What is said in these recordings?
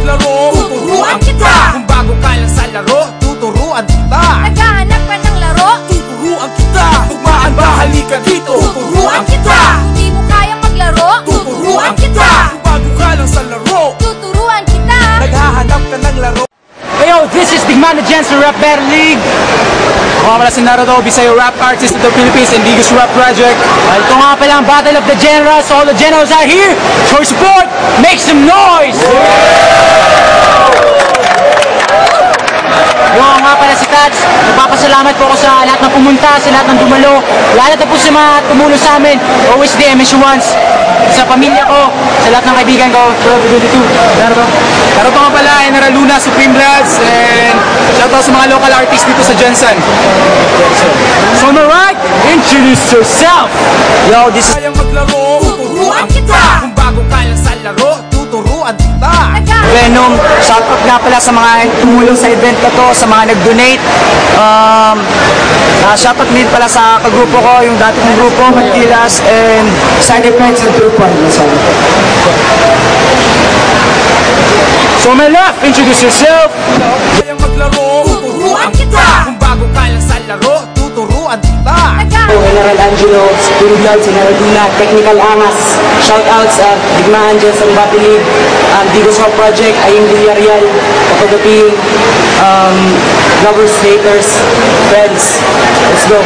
maglaro, tuturuan kita. Kung bago ka lang sa laro, tuturuan kita. Naghahanap ka ng laro, tuturuan kita. Tugmaan ba, halika dito, tuturuan kita. kung di mo kayang maglaro, Tuturuan kita. Kung bago ka lang sa laro, tuturuan kita. naghahanap ka ng laro. Hey yo, this is Digman Jensen Rap Battle League. Ako pala si Naruto, Bisayo rap artist of the Philippines and Digos Rap Project. Ito nga pala ang Battle of the Generals. All the generals are here for support. Make some noise! Yung nga pala si Tats, nagpapasalamat po ako sa lahat ng pumunta, sa lahat ng dumalo, lahat na po sa mga tumulong sa amin, always the MS once, sa pamilya ko, sa lahat ng kaibigan ko, Naruto nga pala, General Luna, Supreme Bloods, and shoutout sa mga local artists dito sa Jensen. So alright, introduce yourself! Yo, this is... Kayang maglaro, tuturuan kita. Kung bago ka lang sa laro, tuturuan kita. Venom, shoutout nga pala sa mga tumulong sa event na to, sa mga nag-donate. Shoutout din pala sa kagrupo ko, yung dati kong grupo, Magtilas, and side effects and group 1. So my left, introduce yourself. Kayang maglaro, tuturuan kita. Kung bago ka lang sa laro, tuturuan kita. General Angelo, Supreme Bloods, General Luna, Technical Angas, shoutouts sa Digmaan Jensen Battle League, Digos Rap Project, Aying Villarreal, Kapagapi, lovers, haters, friends. Let's go.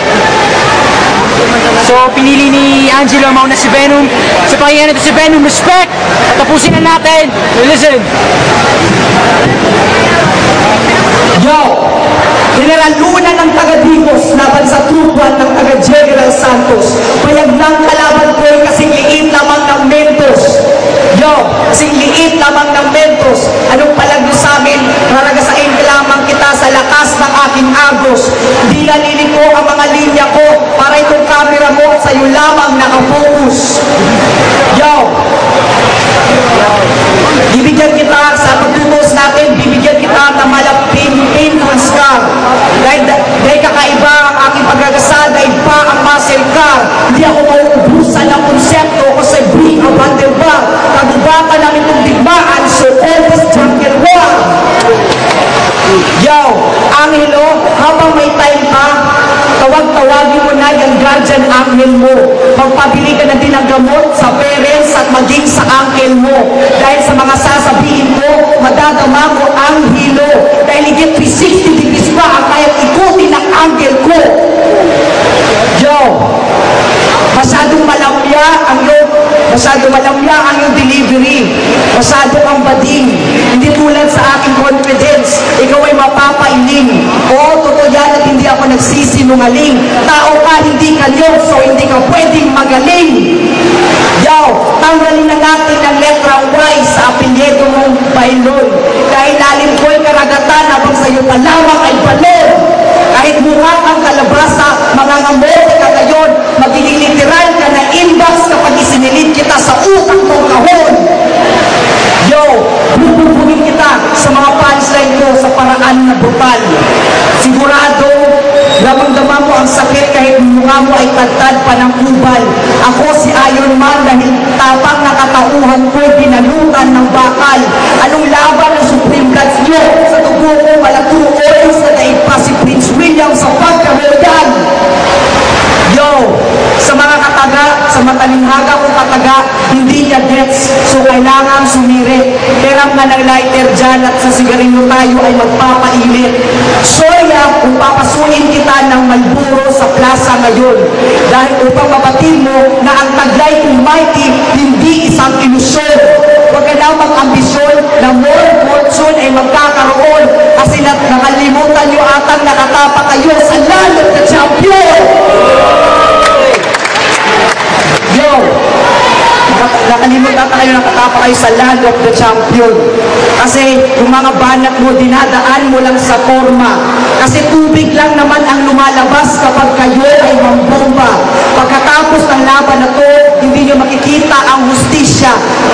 So pinili ni Angelo mauna si Venom. Sa pakiyan nito si Venom, respect! Tapusin na natin. Listen. Yo! General Luna ng taga-Digos laban sa trupuan ng taga-General Santos. Payag ng kalaban ko ay kasing liit lamang ng Mentos. Yo! Kasing liit lamang ng Mentos. Anong palag nyo sa amin? Raragasain lamang kita sa lakas ng aking agos. Hindi naliliko ang mga linya ko para itong camera mo sa'yo lamang nakafocus. Yo! Bibigyan kita sa pagtutos natin, bibigyan kita ng malaping painful scar. Dahil kakaiba ang aking pagkakasa, dahil pa ang muscle car. Hindi ako mauubusan ng konsepto kasi bring a bundle bar. Kagubatan namin itong digmaan, so always jungle war. Yo, Angelo, habang may time pa, tawag-tawagin mo na yung guardian angel mo. Magpabili ka na din ng gamot sa parents at maging sa uncle mo. Dahil sa mga sasabihin mo, madadama mo ang hilo. Dahil higit 360 degrees pa ang kayang ikutin ng angel ko. Yo, masyadong malamya ang iyong delivery. Masyado kang bading. Hindi tulad sa aking confidence. Ikaw ay mapapailing. Oo, totoo yan at hindi ako nagsisinungaling. Tao ka, hindi ka Diyos, so hindi ka pwedeng magaling. Yo, tanggalin na natin ang letra Y sa apelyedo mong Bailon. Dahil lalim ko'y karagatan habang sa'yo pa lamang ay balon. Kahit mukha kang kalabasa, mangangamote ka ngayon, magiging literal ka na inbox kapag isinilid kita sa utak mong kahon. Yo, bububugin kita sa mga punchline ko sa paraan na brutal. Sigurado, damang-dama mo ang sakit kahit mukha mo ay tagtad pa ng kubal. Ako si Iron Man dahil tapang nakatauhan ko binalutan ng bakal. Anong laban ng Supreme Bloods nyo? Sa tubo ko, malaturo oils na daig pa si Prince William sa pagkarodan. Yo, sa mga kataga, sa matalinghaga kong kataga, hindi niya gets, so kailangan sumire. Peram nga ng lighter dyan at sa sigarilyo tayo ay magpapailit. Soya, kung papasuin kita ng Malboro sa plaza ngayon. Dahil upang mabatid mo na ang taglay kong mighty, hindi isang ilusyon. Huwag ka na mag-ambisyon na more fortune ay magkakaroon kasi nakalimutan nyo atang nakatapa kayo sa land of the champion. Yo! Nakalimutan kayo nakatapa kayo sa land of the champion. Kasi yung mga banat mo, dinadaan mo lang sa forma. Kasi tubig lang naman ang lumalabas kapag kayo ay mambomba. Pagkatapos ng laban na to, hindi nyo makikita ang hustisya.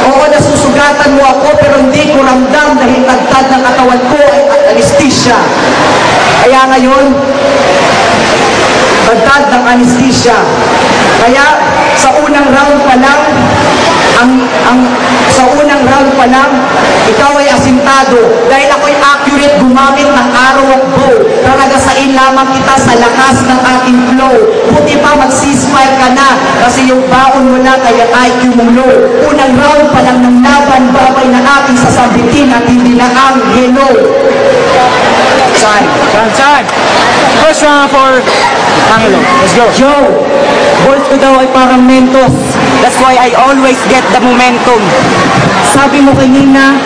Oo, nasusugatan mo ako pero hindi ko ramdam dahil tagtad ng katawan ko ay anesthesia. Kaya ngayon, tagtad ng anesthesia. Kaya sa unang round pa lang, sa unang unang round pa lang, ikaw ay asintado dahil ako'y accurate gumamit ng arrow at bow. Karagasain lamang kita sa lakas ng aking flow. Buti pa mag-ceasefire ka na kasi yung baon mo na kaya IQ mong low. Unang round pa lang ng laban, babay na ating sasabitin at hindi na ang hello. Time. First round for Angelo. Let's go. Joe, balls ko daw ay parang Mentos. That's why I always get the momentum. Sabi mo kanina,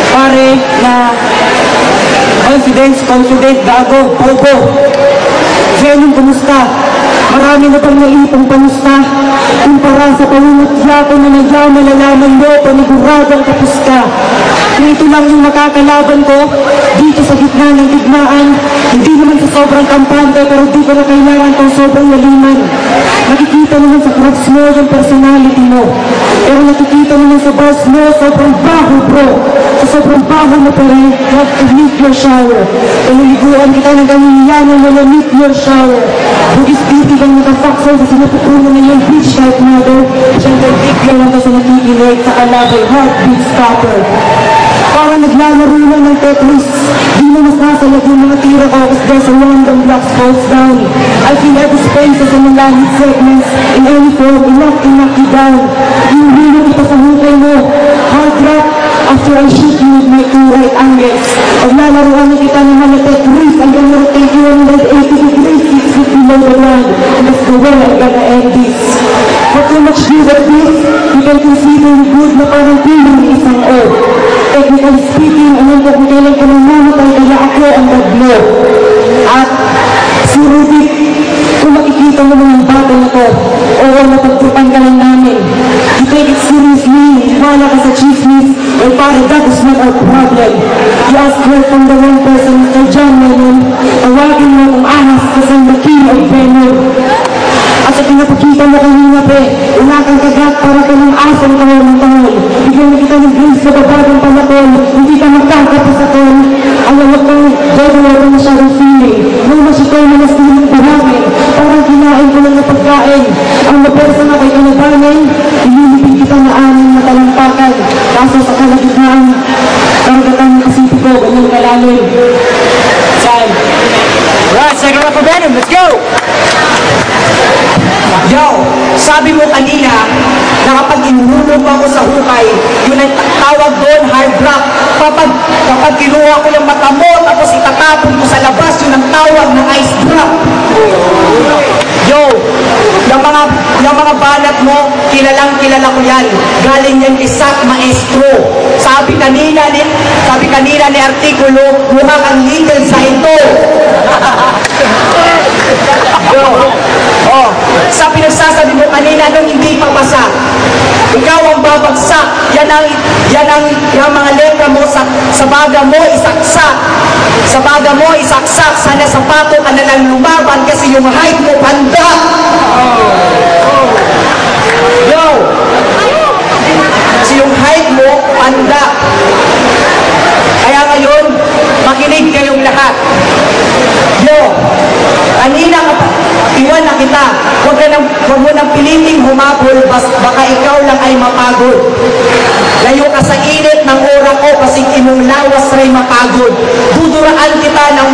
pare, na confident, gago, bobo. Venom, kumusta? Marami na pang naipang pamusta. Kumpara sa pangungutya ko na nagyaw, malalaman mo, paniguradang kapus ka. Kung ito lang yung makakalaban ko, dito sa gitna ng digmaan, hindi naman sa sobrang kampante, pero di ko na kailangan kung sobrang naliman. Nakikita naman sa cracks mo yung personality mo. Pero nakikita naman sa bars mo, sobrang baho bro. Sa sobrang baho mo pa rin, you have to meet your shower. Paliliguan kita ng ganyan na wala meet your shower. Bugis beauty kang naka-faxer sa sinapupuno na yung beach type mother. Siyang bigyan lang ka sa nakikinig sa kalabay heartbeat stopper. Parang naglalaro lang ng Tetris. Di na mas nasalag yung mga tira ko as there's a random blocks falls down. I feel every space as in langit segments. In any form, enough to knock you down. Yung hilo kita sa hukay mo. Hard drop after I shoot you with my two right angles. Paglalaroan na kita ng mga Tetris, I'm gonna rotate you 180 degrees, 6 feet below the ground. And that's the way I'm gonna end this. For too much view of this, you can consider me good na parang piling ng isang O. Technically speaking, alam ko kung kailan ko namamatay kaya ako ang nag-blow. At si Rubik, kung makikita mo yung battle na to, oo, napagtupan ka lang namin. You take it seriously, wala ka sa chismis, well, pare, that is not our problem. You ask her from the wrong person, Mr. John Lennon, tawagin mo kung ahas kasi the king of Venom. At sa pinapakita mo kanina, pre, wala kang kagat para ka ng asong kahol ng tahol. Bigyan na kita ng grace sa babagang palakol, hindi ka magkakapasakol. Alam mo kang gagawa ka masyadong feeling. Nung masikaw na mas nilang buhangin, parang kinain ko lang na pagkain. Ang mapersa na kay kalabanin, ililipin kita na aning na talampakan. Kaso sa kalagitnaan, karagatan ng kasipi ko, ganyang kalalim. Time. Right, second round for Venom. Let's go. Yo, sabi mo kanina na kapag inuhulog ako sa hukay, yun ang tawag doon, hard rock. Kapag kinuha ko yung mata mo, tapos itatapon ko sa labas, yun ang tawag ng ice drop. Yo, yung mga banat mo, kilala ko yan. Galing yan kay Sak Maestro. Sabi kanina ni Artikulo, mukha kang legal sa ito. Yo, sa pinagsasabi mo kanina nung hindi pa basa, ikaw ang babagsak. Yan mga letra mo sa baga mo isaksak. Sa baga mo isaksak. Sana sapato ka na lang lumaban kasi yung height mo panda. Yo, kasi yung height mo panda. Kaya ngayon, makinig kayong lahat. Yo, kanina iwan na kita. Huwag mo nang piliting humabol, baka ikaw lang ay mapagod. Layo ka sa init ng oras ko, kasing imong lawas ray mapagod. Duduraan kita ng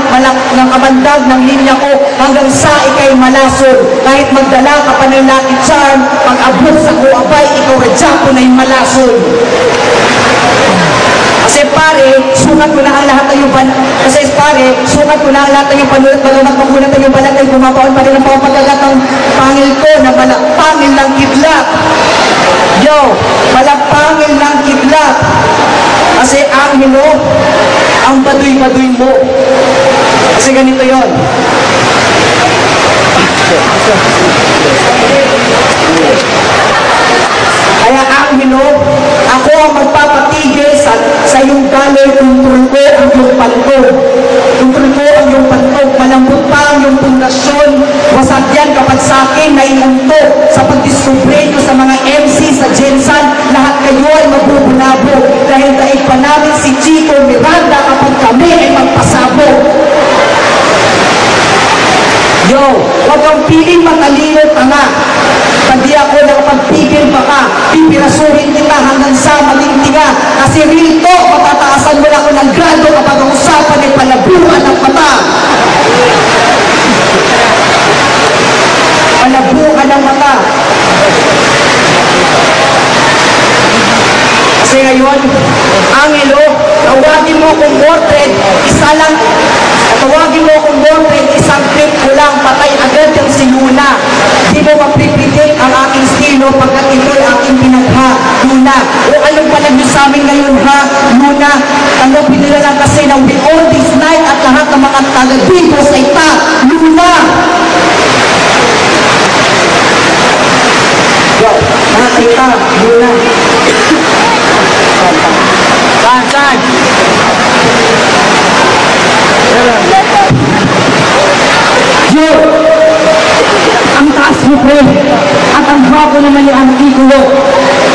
kamandag ng linya ko hanggang sa ikay malasod. Kahit magdala ka pa ng lucky charm, pag-abot sa kuabay, ikaw radya ko na yung malasod. Kasi pare, sukat ko na ang lahat ng yung panulat, magpagunat ng yung balat ay bumabaon pa rin ang pagkagat ng pangil ko na pangil ng kidlat. Yo, pangil ng kidlat. Kasi ang hilo, ang baduy-baduy mo. Kasi ganito yon. Kaya ang hilo, ako ang magpapatigil sa iyong galoy, kontrol ko ang iyong pantog. Kontrol ko ang iyong pantog, malambot pa ang iyong pundasyon. Wasag yan kapag sa akin na imunto. Sa pagdiskubre ko sa mga MC, sa Jensan, lahat kayo ay magbubunabo. Dahil daig pa namin si Chico Miranda kapag kami ay magpasabog. Yo, huwag kang piling matalino tanga. Pag di ako nakapagpigil pa ka, pipirasuhin kita hanggang sa malintigan. ngayon, Angelo, tawagin mo kung Mordred, isang trip ko lang, patay agad yung si Luna. Di mo mapipitik ang aking estilo pagkat ito'y aking pinagha, Luna. O anong palag nyo sa amin ngayon, ha, Luna? Tanggapin nila lang kasi na we all this night at lahat ng mga taga dito sa ita, Luna. Yo, mga tita, Luna. Saan? Yo, ang taas mo, pre. At ang bago naman yung Antigulo.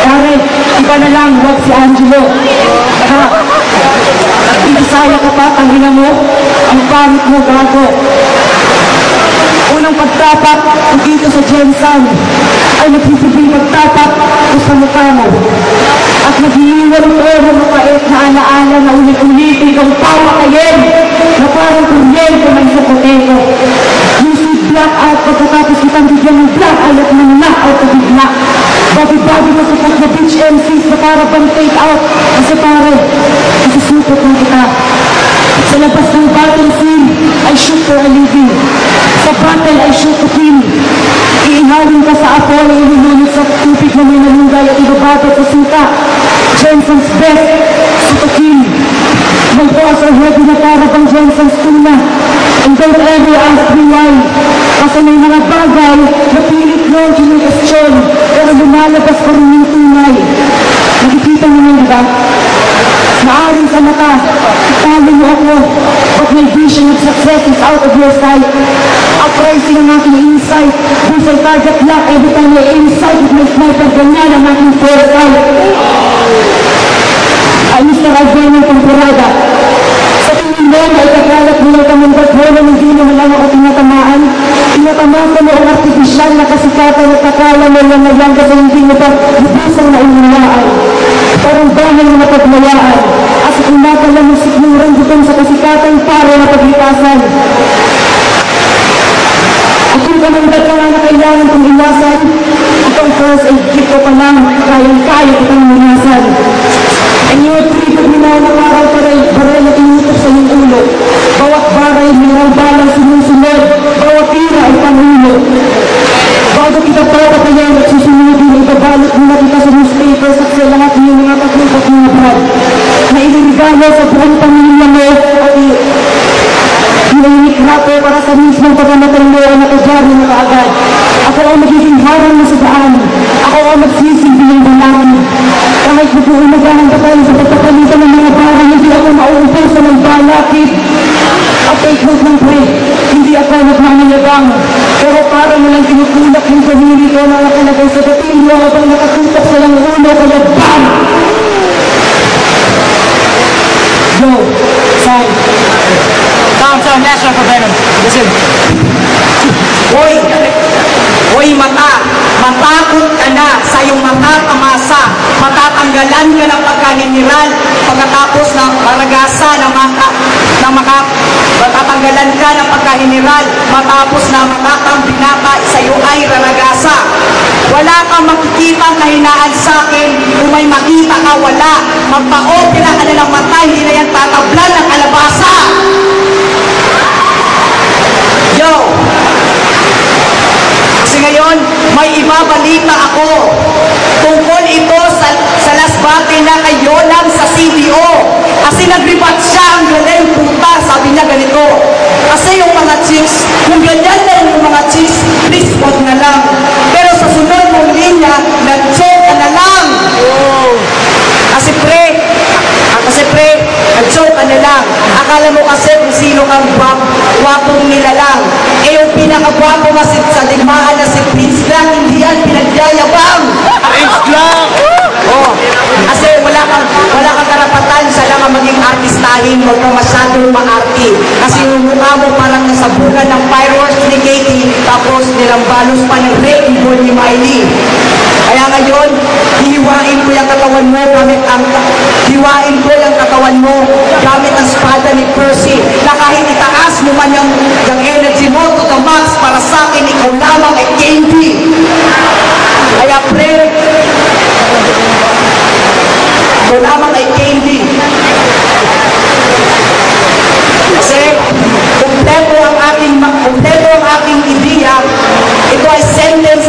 Karen, iba na lang, wag si Angelo. Ha? Nag-ibisaya ka pa, tangina mo. Ang pangit mo, gago. Unang pagtapak dito sa Jensen ay nagsisibing pagtapak sa mukha mo. At nag-iiwan ko ng mapait na alaala na ulit-ulitin kang pamakayin na parang kuryente ng sukoteko. You see black out pagkatapos kitang bigyan ng black ayat ng knock out na bigla. Babi-babi mo sa pag-beach MCs na para bang take out. Kasi pare, nasusupot ng kita. Sa labas ng battlefield, I shoot for a living. Sa battle, I shoot to kill. Iinhalin ka sa ako na inilunod sa tupig na may nalungay at ibababat sa suka. Jensen's best, shoot to kill. Mag-boss are heavy na para bang Jensen's tuna. And don't ever ask me why. Kasi may mga bagay na pilit nyo kinukastyon pero lumalabas pa rin yung tunay. Nakikita mo nyo, diba? Maaring sa mata, italo mo ako, but my vision of success is out of your sight. Uprising ang aking insight, busay target lock every time I insight with my sniper, ganyan ang aking foresight. Ay Mr. Alveno Temporada, sa tingin mo na ikakalat mo lang kamang baghola ng hindi naman lang ako tinatamaan. Tinatamaan ko mo ang artificial na kasikatan at akala mo lang nagyang kasi hindi mo pa lubusang na umunawaan. Parang bahay na napagmayaan. As kung nakala mo sigurang butong sa kasikatan para na paglitasan. At kung kamandag ka nga na kailangan kong ilasan, itong first aid kit ko pa lang, kayang-kaya kitang minasan. And you would treat of minaw na parang baray na tinutok sa iyong ulo. Bawat baray, minaw balang sumusunod, bawat tira ay pangulo. Bago kita papatayan at susunodin, ibabalot muna kita sa newspapers at sa lahat ng mga paglupat mga brad na inirigalo sa buong pamilya mo at ininikra ko para sa mismong pagkamatay mo ang nakajari na kaagad. Ako ang magiging harang mo sa daan. Ako ang magsisilbi ng balangin. Kahit nagpuumagahan pa tayo sa pagpapalitan ng mga barang, hindi ako mauubos sa magbalakid. At take note ng pre, hindi ako nagmamayabang. Pero para mo lang tinutulak yung sarili ko na nakalagay sa gatilyo habang nakatutok sa lang ulo, kaya BAM! Yo, sign. Sound, last one for Venom. Listen. Hoy mata, matakot ka na sa iyong matatamasa. Matatanggalan ka ng pagkaniniral pagkatapos ng maragasa matatanggalan ka ng pagkahiniral matapos na makatang binata sa iyo ay raragasa. Wala kang makikita kahinaan sa akin, kung may makita ka wala. Magpa-opera ka na ng mata, hindi na yan tatablan ng kalabasa. Yo! Kasi ngayon, may ibabalita ako. Tungkol ito sa last battle na kayo lang sa CDO. Kasi nag-rebat siya, ang galing puta. Sabi niya ganito. Kasi yung mga chicks, kung ganyan na yung mga chicks, please wag na lang. Pero sa sunod mong linya, nag-choke ka na lang. Kasi pre, nag-choke ka na lang. Akala mo kasi kung sino kang gwapong nilalang. Eh yung pinakagwapo nga sa digmaan na si Prince lang, hindi yan pinagyayabang. Prince lang! Kasi wala kang karapatan sa lang ang maging artistahin, huwag kang masyadong maarti. Kasi yung mukha mo parang nasa bunga ng fireworks ni Katie, tapos nilambalos pa ng wrecking ball ni Miley. Kaya ngayon, hihiwain ko yung katawan mo gamit ang espada ni Percy, na kahit itaas mo man yung energy mo to the max, para sa akin, ikaw lamang ay Katie. Kaya pre,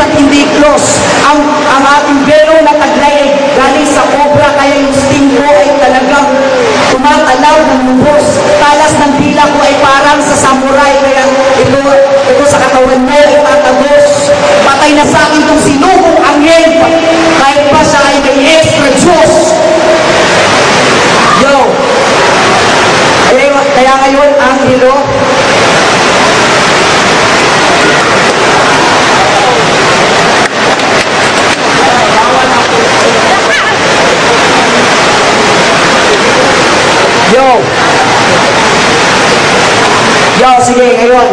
at hindi close. Ang ating Venom na taglay ay galing sa cobra, kaya yung sting ko ay talagang tumatalaw ng lubos. Talas ng dila ko ay parang sa samurai, kaya ito sa katawan mo ay tatagos. Patay na sa akin itong sinubong anghel, kahit pa siya ay may extra Diyos. Yo! Kaya ngayon, Angelo, Yo, sige, ngayon.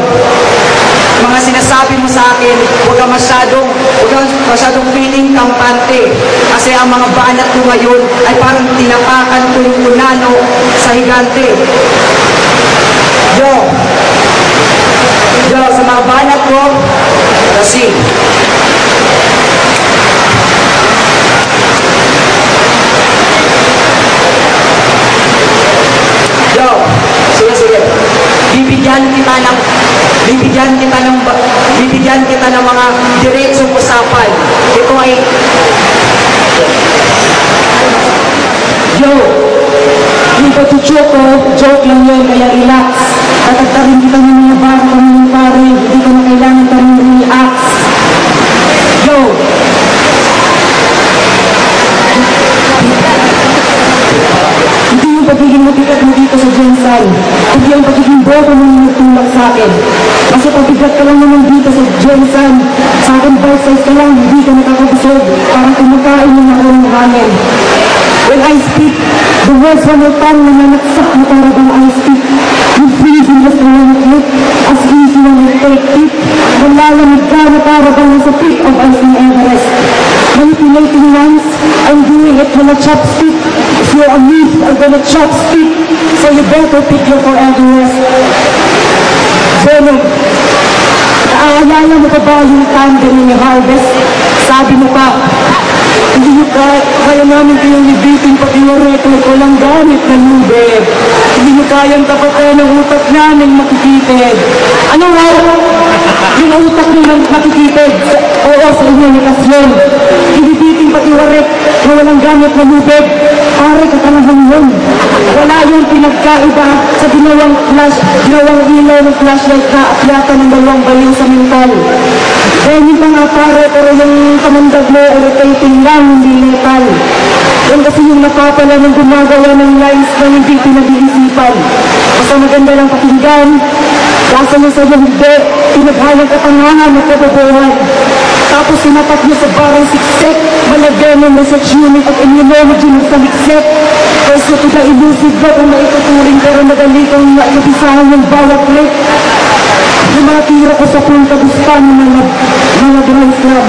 Mga sinasabi mo sa akin, huwag kang masyadong feeling kampante. Kasi ang mga banat ko ngayon ay parang tinapakan ko yung unano sa higante. Yo, sa mga banat ko, kasi, sige. Bibigyan kita ng mga diretsong usapan. Ito ay yung patutsoko, joke lang yun, kaya relax. Tatagtarin kita ng mga baka kami pare, hindi ko na kailangan kami relax. Hindi yung pagiging mabigat mo dito sa Jensen, hindi yung pagiging bobo mo yung nagtulak sa akin. Kasi pabigat ka lang naman dito sa Jensen, sa akin bite size ka lang, hindi ka nakakabusog, parang kumakain mo na ako ng hangin. When I speak, the words from your tongue nananaksak na para bang I speak. You freeze in just one click, as easy when you take it. Malalamig ka na para bang nasa peak of ice in Everest. Manipulating ones, I'm doing it with a chopstick. If you're a meat, I'm gonna chopstick. So you better pick your forever rest. Venom, naaalala mo pa ba yung tandem ni Harvest? Sabi mo pa, hindi nyo kaya namin kayong libitin pati yung record ko lang gamit na nube. Hindi nyo kayang tapatan ng utak namin makikitid. Ano wow? Yung utak nyo makikitid? Oo, sa inyong nakasyon. Ilibitin pati yung rep na walang gamit na nube. Pare ka talagang yun. Wala yung pinagkaiba sa ginawang ilaw ng flashlight na akyatan ng dalawang baliw sa mental. Dahil pa nga pare, pero yung kamandag mo, irritating lang, hindi lethal. Yan kasi yung napapala ng gumagawa ng lines na hindi pinag-iisipan. Basta maganda lang pakinggan, lasa niyo sa hindi, pinaghalang katangahan at kababuhan. Tapos sinapat niyo sa barang siksik, malagyan ng research unit at immunology ng saliksik. Kasi ito na ilusig ba kung maituturing pero madali kang naibisahan ng bawat click. Yung mga tira ko sa punta gusta ng mga grand slam.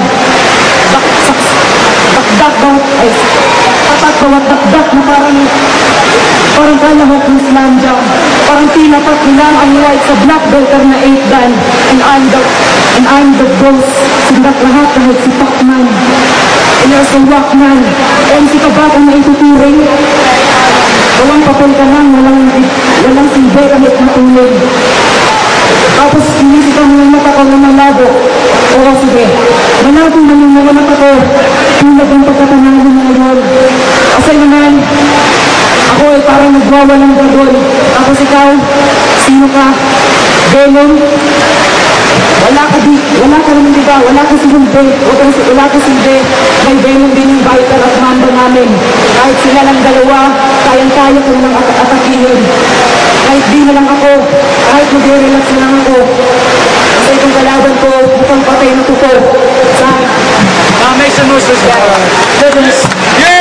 Bawat dakdak na parang kala ko kung slam jam. Parang tinapat nilang ang white sa black belter na 8 dan. And I'm the ghost. Sindak lahat kahit si Pacman. And you're so Walkman. MC ka ba kung maituturing? Walang papel ka lang, walang silbi kahit matulog. Tapos inisipan mo yung mata ko na malabo. Oo, sige. Malabong na yung mga mata ko. Tulad ang pagkatanalo ng ngayon. Kasi naman, ako ay parang nagwawalang gagol. Tapos ikaw, sino ka? Venom? Wala ka naman diba? Wala ka silbi. Wala ka silbi. May Venom din yung Viper at Mando namin. Kahit sila lang dalawa, kayang-kaya ko lang atakihin. Kahit di na lang ako, kahit mag-relax na lang ako. Kasi itong kalaban ko, mukhang patay na tuko. Sa Make some noise for this guy.